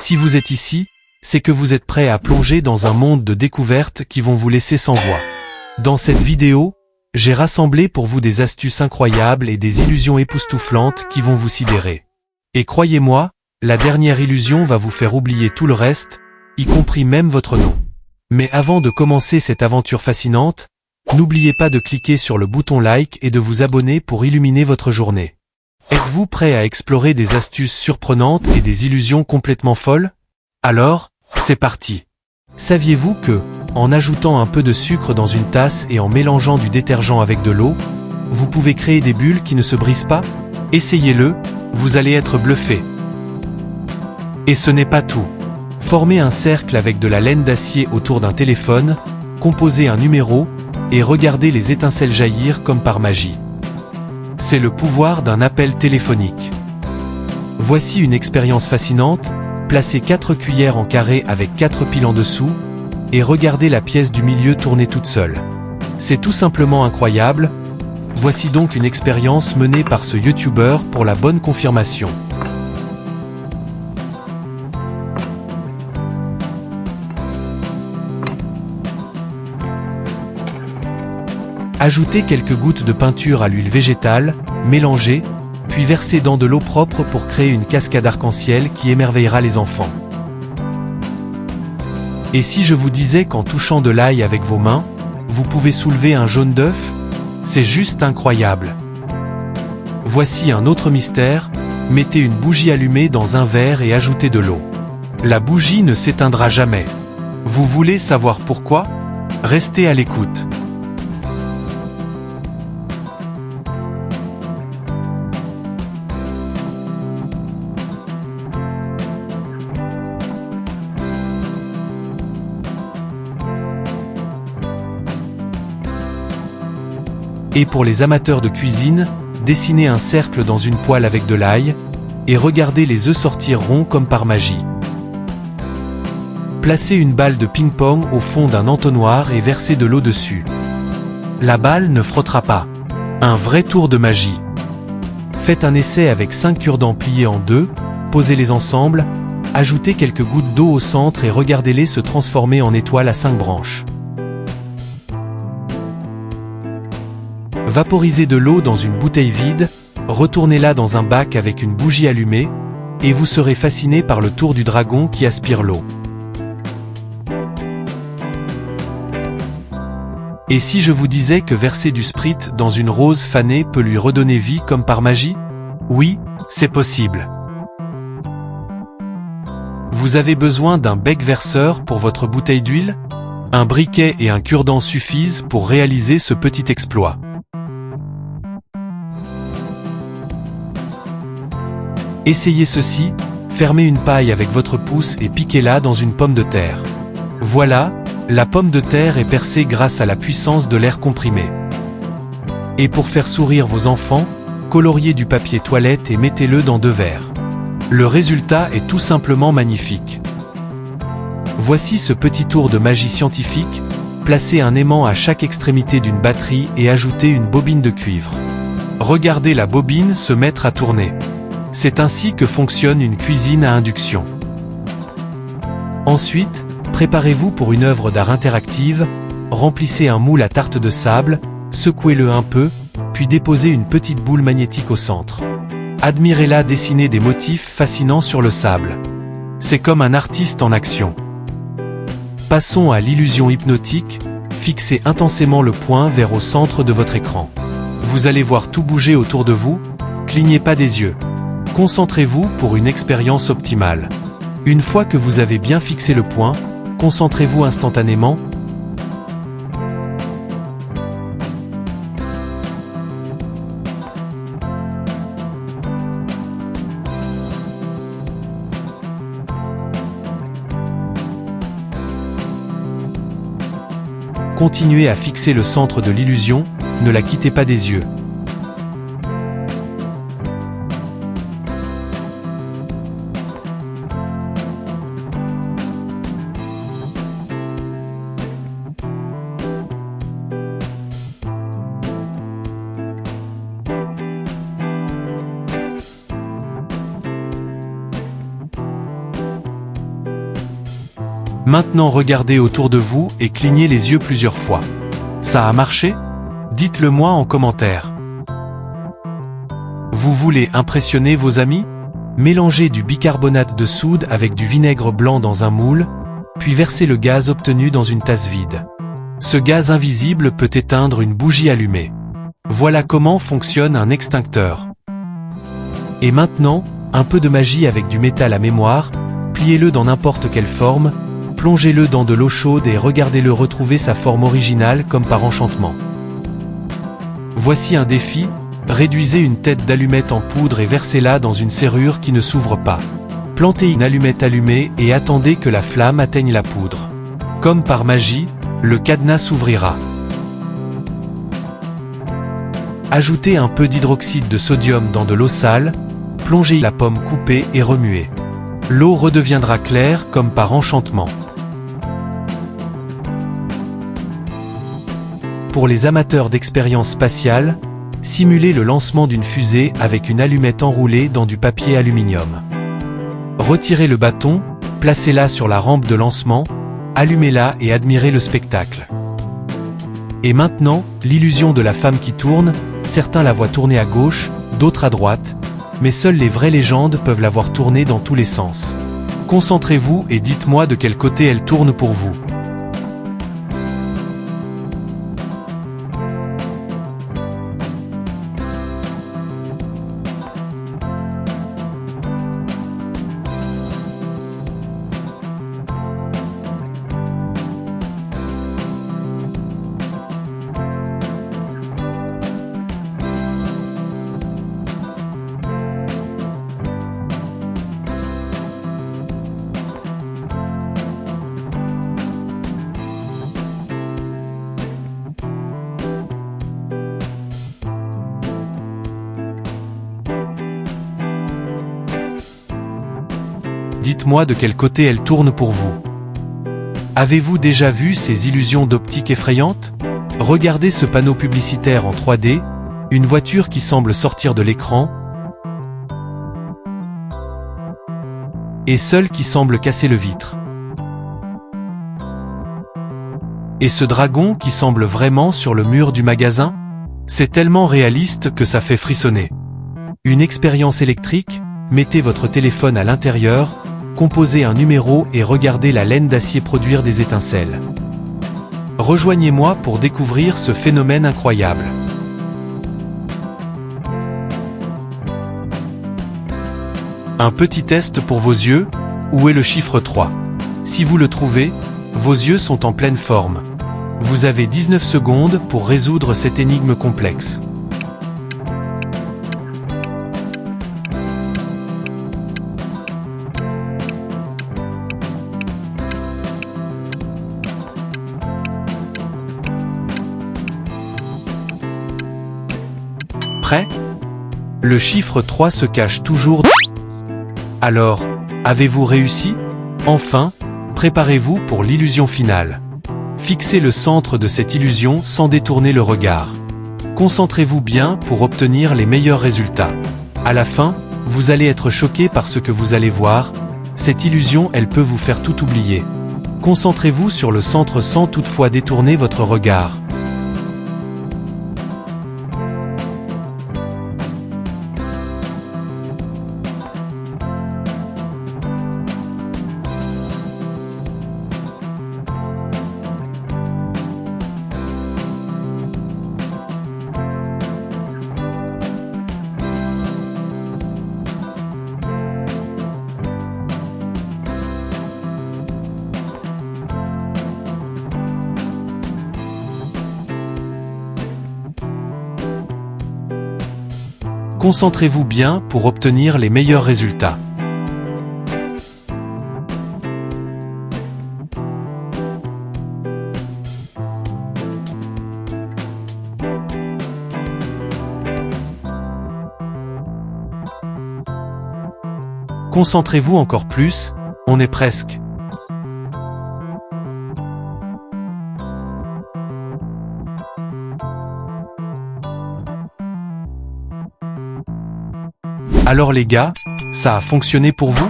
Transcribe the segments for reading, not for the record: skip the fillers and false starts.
Si vous êtes ici, c'est que vous êtes prêt à plonger dans un monde de découvertes qui vont vous laisser sans voix. Dans cette vidéo, j'ai rassemblé pour vous des astuces incroyables et des illusions époustouflantes qui vont vous sidérer. Et croyez-moi, la dernière illusion va vous faire oublier tout le reste, y compris même votre nom. Mais avant de commencer cette aventure fascinante, n'oubliez pas de cliquer sur le bouton like et de vous abonner pour illuminer votre journée. Êtes-vous prêt à explorer des astuces surprenantes et des illusions complètement folles? Alors, c'est parti! Saviez-vous que, en ajoutant un peu de sucre dans une tasse et en mélangeant du détergent avec de l'eau, vous pouvez créer des bulles qui ne se brisent pas? Essayez-le, vous allez être bluffé. Et ce n'est pas tout. Formez un cercle avec de la laine d'acier autour d'un téléphone, composez un numéro, et regardez les étincelles jaillir comme par magie. C'est le pouvoir d'un appel téléphonique. Voici une expérience fascinante, placez 4 cuillères en carré avec 4 piles en dessous, et regardez la pièce du milieu tourner toute seule. C'est tout simplement incroyable. Voici donc une expérience menée par ce YouTuber pour la bonne confirmation. Ajoutez quelques gouttes de peinture à l'huile végétale, mélangez, puis versez dans de l'eau propre pour créer une cascade arc-en-ciel qui émerveillera les enfants. Et si je vous disais qu'en touchant de l'ail avec vos mains, vous pouvez soulever un jaune d'œuf? C'est juste incroyable. Voici un autre mystère, mettez une bougie allumée dans un verre et ajoutez de l'eau. La bougie ne s'éteindra jamais. Vous voulez savoir pourquoi? Restez à l'écoute. Et pour les amateurs de cuisine, dessinez un cercle dans une poêle avec de l'ail, et regardez les œufs sortir ronds comme par magie. Placez une balle de ping-pong au fond d'un entonnoir et versez de l'eau dessus. La balle ne frottera pas. Un vrai tour de magie. Faites un essai avec 5 cure-dents pliés en deux, posez-les ensemble, ajoutez quelques gouttes d'eau au centre et regardez-les se transformer en étoiles à 5 branches. Vaporisez de l'eau dans une bouteille vide, retournez-la dans un bac avec une bougie allumée, et vous serez fasciné par le tour du dragon qui aspire l'eau. Et si je vous disais que verser du Sprite dans une rose fanée peut lui redonner vie comme par magie? Oui, c'est possible. Vous avez besoin d'un bec verseur pour votre bouteille d'huile? Un briquet et un cure-dent suffisent pour réaliser ce petit exploit. Essayez ceci, fermez une paille avec votre pouce et piquez-la dans une pomme de terre. Voilà, la pomme de terre est percée grâce à la puissance de l'air comprimé. Et pour faire sourire vos enfants, coloriez du papier toilette et mettez-le dans 2 verres. Le résultat est tout simplement magnifique. Voici ce petit tour de magie scientifique, placez un aimant à chaque extrémité d'une batterie et ajoutez une bobine de cuivre. Regardez la bobine se mettre à tourner. C'est ainsi que fonctionne une cuisine à induction. Ensuite, préparez-vous pour une œuvre d'art interactive, remplissez un moule à tarte de sable, secouez-le un peu, puis déposez une petite boule magnétique au centre. Admirez-la dessiner des motifs fascinants sur le sable. C'est comme un artiste en action. Passons à l'illusion hypnotique, fixez intensément le point vers au centre de votre écran. Vous allez voir tout bouger autour de vous, clignez pas des yeux. Concentrez-vous pour une expérience optimale. Une fois que vous avez bien fixé le point, concentrez-vous instantanément. Continuez à fixer le centre de l'illusion, ne la quittez pas des yeux. Maintenant regardez autour de vous et clignez les yeux plusieurs fois. Ça a marché? Dites-le moi en commentaire. Vous voulez impressionner vos amis? Mélangez du bicarbonate de soude avec du vinaigre blanc dans un moule, puis versez le gaz obtenu dans une tasse vide. Ce gaz invisible peut éteindre une bougie allumée. Voilà comment fonctionne un extincteur. Et maintenant, un peu de magie avec du métal à mémoire, pliez-le dans n'importe quelle forme, plongez-le dans de l'eau chaude et regardez-le retrouver sa forme originale comme par enchantement. Voici un défi, réduisez une tête d'allumette en poudre et versez-la dans une serrure qui ne s'ouvre pas. Plantez une allumette allumée et attendez que la flamme atteigne la poudre. Comme par magie, le cadenas s'ouvrira. Ajoutez un peu d'hydroxyde de sodium dans de l'eau sale, plongez la pomme coupée et remuez. L'eau redeviendra claire comme par enchantement. Pour les amateurs d'expériences spatiales, simulez le lancement d'une fusée avec une allumette enroulée dans du papier aluminium. Retirez le bâton, placez-la sur la rampe de lancement, allumez-la et admirez le spectacle. Et maintenant, l'illusion de la femme qui tourne, certains la voient tourner à gauche, d'autres à droite, mais seules les vraies légendes peuvent la voir tourner dans tous les sens. Concentrez-vous et dites-moi de quel côté elle tourne pour vous. Dites-moi de quel côté elle tourne pour vous. Avez-vous déjà vu ces illusions d'optique effrayantes? Regardez ce panneau publicitaire en 3D, une voiture qui semble sortir de l'écran, et seul qui semble casser le vitre. Et ce dragon qui semble vraiment sur le mur du magasin? C'est tellement réaliste que ça fait frissonner. Une expérience électrique, mettez votre téléphone à l'intérieur, composez un numéro et regardez la laine d'acier produire des étincelles. Rejoignez-moi pour découvrir ce phénomène incroyable. Un petit test pour vos yeux, où est le chiffre 3? Si vous le trouvez, vos yeux sont en pleine forme. Vous avez 19 secondes pour résoudre cette énigme complexe. Prêt? Le chiffre 3 se cache toujours. Alors, avez-vous réussi? Enfin, préparez-vous pour l'illusion finale. Fixez le centre de cette illusion sans détourner le regard. Concentrez-vous bien pour obtenir les meilleurs résultats. À la fin, vous allez être choqué par ce que vous allez voir. Cette illusion, elle peut vous faire tout oublier. Concentrez-vous sur le centre sans toutefois détourner votre regard. Concentrez-vous bien pour obtenir les meilleurs résultats. Concentrez-vous encore plus, on est presque. Alors les gars, ça a fonctionné pour vous?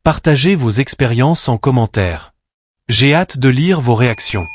Partagez vos expériences en commentaire. J'ai hâte de lire vos réactions.